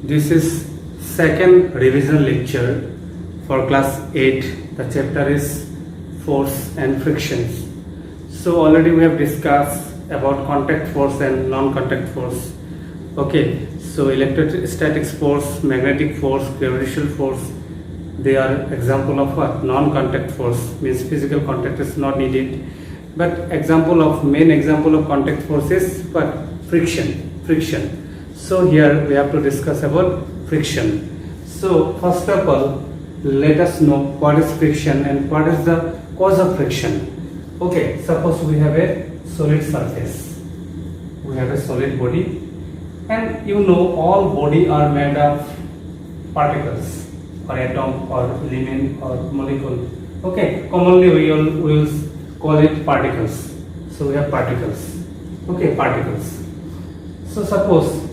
This is second revision lecture for class 8. The chapter is force and frictions. So already we have discussed about contact force and non-contact force. Okay, so electrostatic force, magnetic force, gravitational force, they are example of what? Non-contact force, means physical contact is not needed. But main example of contact force is what? Friction. So here we have to discuss about friction. So first of all, let us know what is friction and what is the cause of friction. Okay, suppose we have a solid surface. We have a solid body, and you know all body are made of particles or atom or element or molecule. Okay, commonly we will call it particles. So we have particles. Okay, particles. So suppose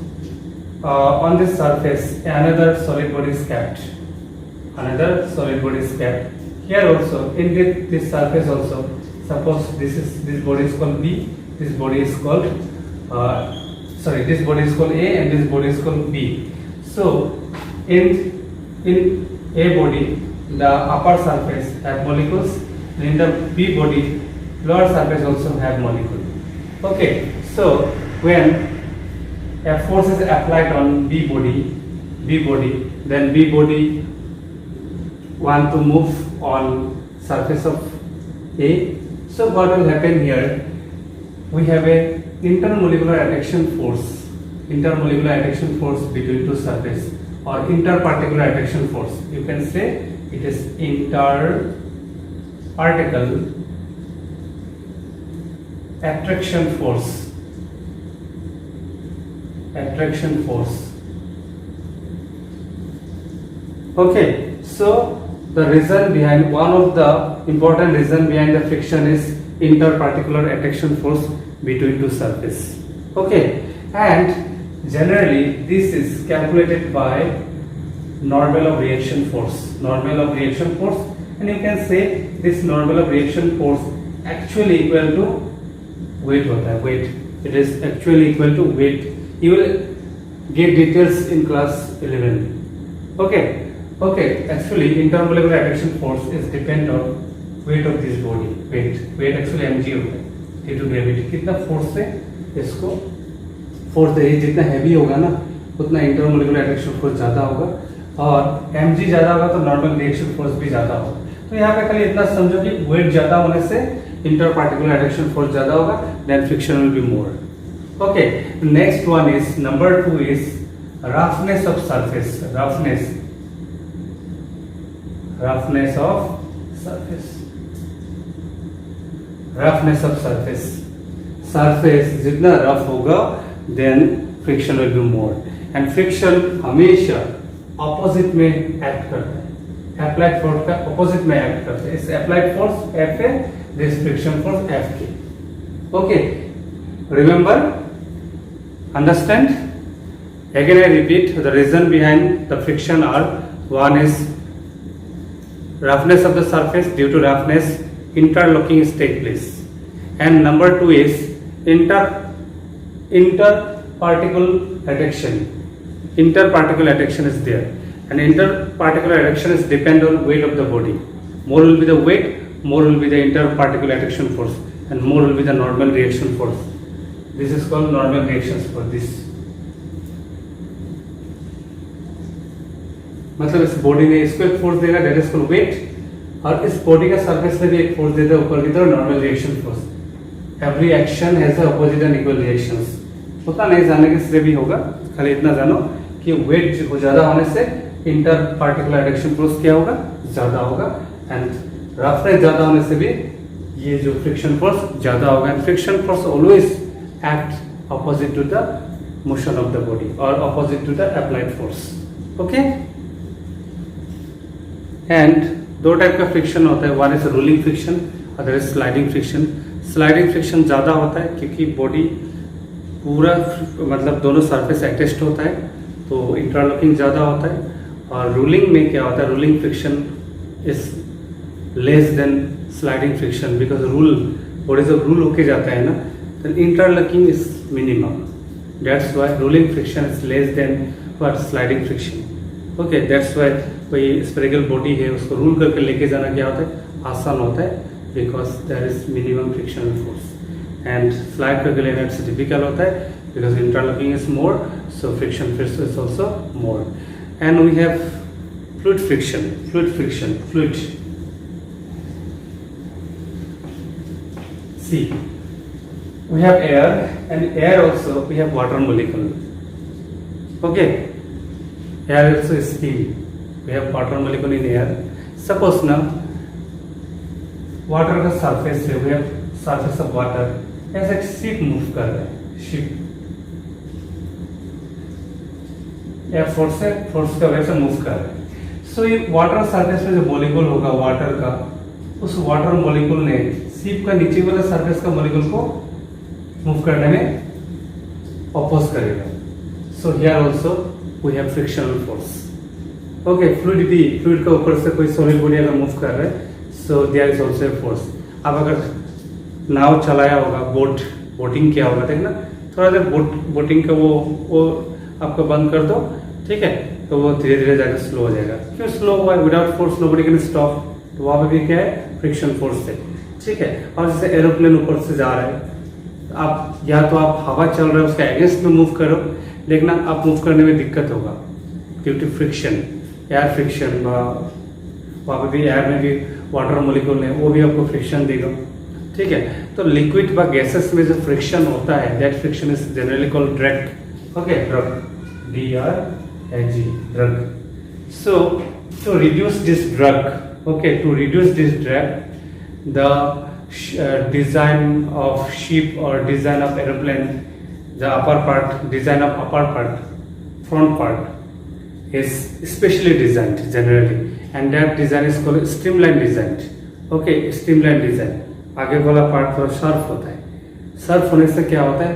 on this surface another solid body is kept. Here also in this surface also, suppose this body is called B, this body is called this body is called A and this body is called B. So in A body the upper surface have molecules, and in the B body lower surface also have molecule. Okay, so when a force is applied on B body, then B body want to move on surface of A. So what will happen here? We have a intermolecular attraction force between two surfaces, or interparticular attraction force. You can say it is interparticle attraction force. Okay, so the reason behind, one of the important reason behind the friction is interparticular attraction force between two surfaces. Okay, and generally this is calculated by normal of reaction force, and you can say this normal of reaction force actually equal to weight. It is actually equal to weight. You will get details in class 11. Okay, actually intermolecular attraction force is depend on weight of this body. Weight actually mg होता है due to gravity. कितना force से इसको force है, जितना heavy होगा ना उतना इंटरमोलिकुलर अट्रैक्शन फोर्स ज़्यादा होगा, और mg ज़्यादा होगा तो नॉर्मल रिएक्शन फोर्स भी ज़्यादा होगा. तो यहाँ पे खाली इतना समझो कि वेट ज़्यादा होने से interparticular attraction force ज़्यादा होगा, then friction will be more. Okay, next one is number 2 is roughness of surface. Surface जितना रफ होगा then friction will be more, and friction हमेशा opposite में act करता है. Applied force का opposite में act करता है. इस applied force F है, this friction force F के. Okay, remember, understand? Again I repeat, the reason behind the friction are, one is roughness of the surface. Due to roughness interlocking take place, and number 2 is interparticle attraction is there, and interparticular attraction is depend on weight of the body. More will be the weight, more will be the interparticle attraction force, and more will be the normal reaction force. This is called normal reactions for this. मतलब इस body में इसको एक force देगा, that is called wait, और इस body का surface में भी एक फोर्स देता है ऊपर की तरफ, normal reaction force. Every action has opposite and equal reactions. उतना नहीं जाने के से भी होगा, खाली इतना जानो कि वेट ज्यादा होने से इंटरपार्टिकुलर अट्रैक्शन फोर्स क्या होगा, ज्यादा होगा, एंड रफनेस ज्यादा होने से भी ये जो फ्रिक्शन फोर्स ज्यादा होगा. And friction force always act opposite to the motion of the body or opposite to the applied force. Okay, and दो टाइप का फ्रिक्शन होता है. One is rolling friction, other is sliding friction. Sliding friction ज़्यादा होता है क्योंकि body पूरा मतलब दोनों सरफेस अटैच्ड होता है, तो इंटरलॉकिंग ज़्यादा होता है. और रोलिंग में क्या होता है, rolling friction is less than sliding friction, because body जब रूल होके जाता है ना, then interlocking is minimum. That's why rolling friction is less than what sliding friction. Okay, that's why कोई स्फेरिकल बॉडी है उसको रूल करके लेके जाना क्या होता है, आसान होता है, because there is minimum frictional force. And slide करके लेना इट्स डिफिकल्ट होता है because interlocking is more, so friction force is also more. And we have fluid friction. See, we have air, and air also we have water molecule. Okay, air also is steam. We have water molecule in air. Suppose now water का surface है, we have surface of water. ऐसा एक ship move कर रहा है, ship. या force का वजह से move कर रहा है. So ये water surface में जो molecule होगा water का, उस water molecule ने शिप का नीचे वाला सरफेस का मॉलिक्यूल को मूव करने में अपोज करेगा. So here also we have frictional force. Okay, fluid का ऊपर से कोई सॉलिड बॉडी अगर मूव कर रहा है, so there is also a force. अब अगर नाव चलाया होगा, बोटिंग किया होगा, देखना थोड़ा देर बोटिंग का वो आपको बंद कर दो, ठीक है, तो वो धीरे धीरे जाकर स्लो हो जाएगा. क्यों स्लो हुआ? Without force nobody can stop. तो वहां पर भी क्या है, फ्रिक्शन फोर्स है, ठीक है. और जैसे एरोप्लेन ऊपर से जा रहा है, आप या तो आप हवा चल रहा है उसका अगेंस्ट में मूव करो, लेकिन आप मूव करने में दिक्कत होगा due to friction, air friction. वहाँ पे भी एयर में भी वाटर मॉलिक्यूल है, वो भी आपको फ्रिक्शन देगा, ठीक है. तो लिक्विड व गैसेस में जो फ्रिक्शन होता है, that friction is generally called drag. Okay, drag, DRAG, drag. So to reduce this drag, the design of ship or design of aeroplane, the design of upper part, front part is specially designed generally, and that design is called streamline design. Okay, streamline design. आगे वाला part थोड़ा sharp होता है. Sharp होने से क्या होता है,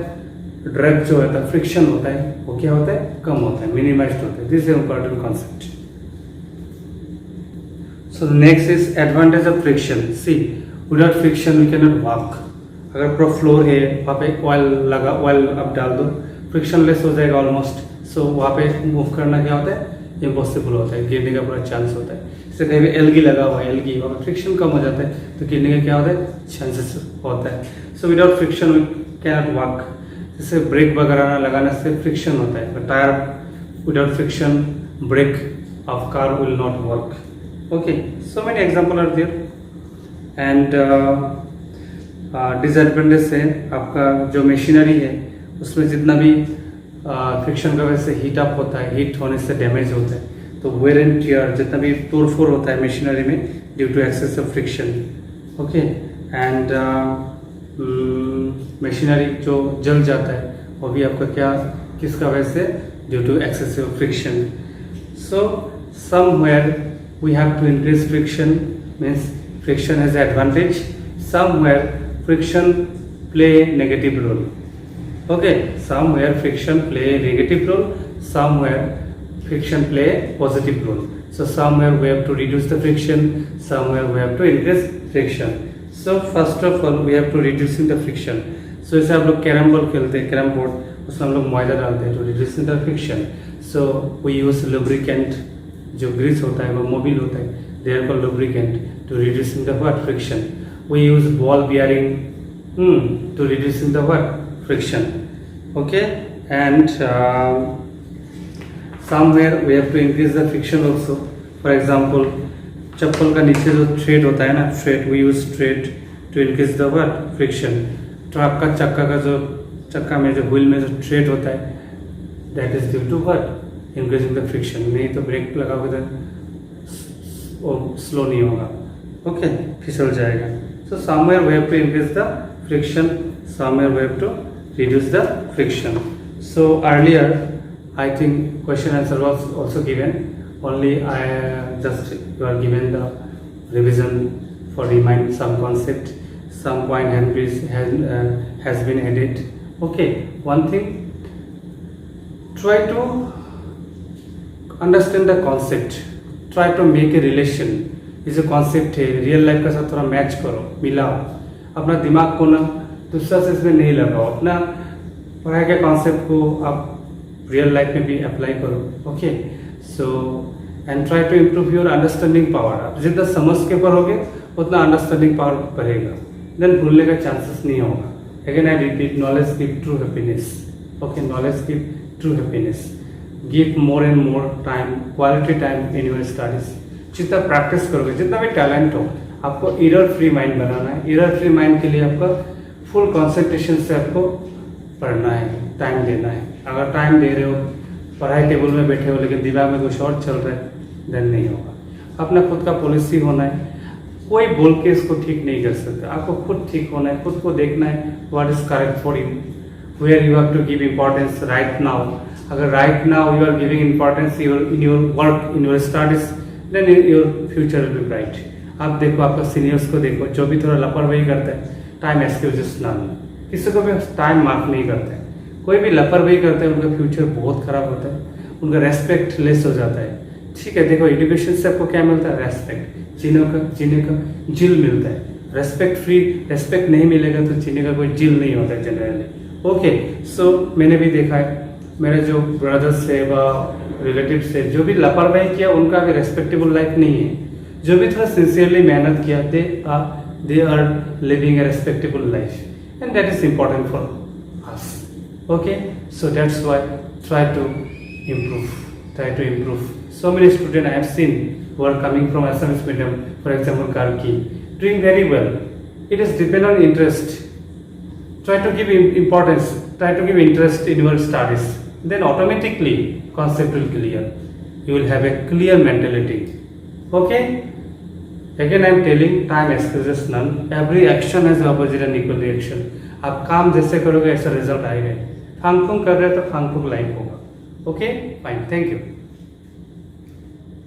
ड्रैग जो होता है, फ्रिक्शन होता है, वो क्या होता है, कम होता है, मिनिमाइज्ड होता है. This is important concept. So the next is advantage of friction. See, without friction we cannot walk. अगर पूरा फ्लोर है, वहाँ पे ऑयल आप डाल दो, फ्रिक्शनलेस हो जाएगा ऑलमोस्ट. सो वहाँ पे मूव करना क्या होता है, इम्पॉसिबल होता है, गिरने का पूरा चांस होता है. जैसे कहीं भी एल्गी लगा हुआ है, एल्गी वहाँ पे फ्रिक्शन कम हो जाता है, तो गिरने का क्या होता है, चांसेस होता है. So without friction we cannot walk. जैसे ब्रेक वगैरह लगाने से फ्रिक्शन होता है, but tyre without friction brake of car will not work. Okay, so many examples are there. And disadvantage है आपका जो मशीनरी है उसमें जितना भी फ्रिक्शन का वजह से हीट अप होता है, हीट होने से डैमेज होता है, तो वेयर एंड टियर जितना भी तोड़ फोड़ होता है मशीनरी में due to excessive friction. Okay, and machinery जो जल जाता है वो भी आपका क्या, किसका वजह से, due to excessive friction. So somewhere we have to increase friction, means friction has advantage. Somewhere friction play negative role. Okay, somewhere friction play negative role, somewhere friction play positive role. So somewhere we have to reduce the friction, somewhere we have to increase friction. So first of all we have to reducing the friction. So जैसे आप लोग carrom board खेलते हैं, carrom board उसमें हम लोग मैदा डालते हैं to reducing the friction. So we use lubricant, जो ग्रीस होता है वो मोबिल होता है, they are called lubricant to reducing the what, friction. We use ball bearing to reducing the what, friction. Okay, and somewhere we have to increase the friction also. For example, चप्पल का नीचे जो thread होता है ना, thread, we use thread to increase the what, friction. Truck का चक्का में जो व्हील में जो थ्रेड होता है, that is due to what, increasing the friction. नहीं तो ब्रेक लगाओगे तो स्लो नहीं होगा, ओके, फिसल जाएगा. So somewhere we have to increase the friction, somewhere we have to reduce the friction. So earlier I think question answer was also given, only I just you are given the revision for remind some concept, some point has been added. Okay, one thing, try to understand the concept, try to make a relation. ये जो concept है real life के साथ थोड़ा match करो, मिलाओ. अपना दिमाग को ना दूसरा से इसमें नहीं लगाओ, अपना पढ़ाई के कॉन्सेप्ट को आप रियल लाइफ में भी अप्लाई करो. Okay, so and try to improve your understanding power. आप जितना समझ के पढ़ोगे उतना अंडरस्टैंडिंग पावर बढ़ेगा, देन भूलने का चांसेस नहीं होगा. Again I repeat, knowledge give true happiness. Okay, knowledge give true happiness. Give more and more time, quality time in your studies. जितना प्रैक्टिस करोगे, जितना भी टैलेंट हो, आपको एरर फ्री माइंड बनाना है. एरर फ्री माइंड के लिए आपका फुल कंसंट्रेशन से आपको पढ़ना है, टाइम देना है. अगर टाइम दे रहे हो, पढ़ाई टेबल में बैठे हो लेकिन दिमाग में कुछ और चल रहा है, देन नहीं होगा. अपना खुद का पॉलिसी होना है. कोई बोल के इसको ठीक नहीं कर सकता. आपको खुद ठीक होना है, खुद को देखना है what is correct for you, where you have to give importance right now. अगर right now you are giving importance in your work, in your studies, then your future will be bright. आप देखो, आपका seniors को देखो, जो भी थोड़ा लापरवाही करता है, टाइम एक्सक्यूजेस ना लो. किसी को भी टाइम माफ नहीं करता है. कोई भी लापरवाही करता है, उनका फ्यूचर बहुत खराब होता है, उनका रेस्पेक्ट लेस हो जाता है. ठीक है, देखो एजुकेशन से आपको क्या मिलता है? रेस्पेक्ट. जीने का जिल मिलता है. रेस्पेक्ट फ्री रेस्पेक्ट नहीं मिलेगा तो जीने का कोई जिल नहीं होता है जनरली. ओके, सो मैंने भी देखा है, मेरे जो ब्रदर्स है व रिलेटिव से जो भी लापरवाही किया, उनका भी रेस्पेक्टेबल लाइफ नहीं है. जो भी थोड़ा सिंसियरली मेहनत किया, they are living a respectable life, and that is important for us. Okay, so that's why try to improve. So many students I have seen who are coming from Assamese medium, for example Karki, doing very well. It is depend on interest. Try to give importance, try to give interest in your studies, then automatically concept will clear. You will have a clear mentality. Okay, again I am telling, time excuses none. Every action has opposite and equal reaction. आप काम जैसे करोगे ऐसा result आएगा. फांग Phuc कर रहे हो तो फांग फूंग लाइफ होगा. Okay, fine, thank you.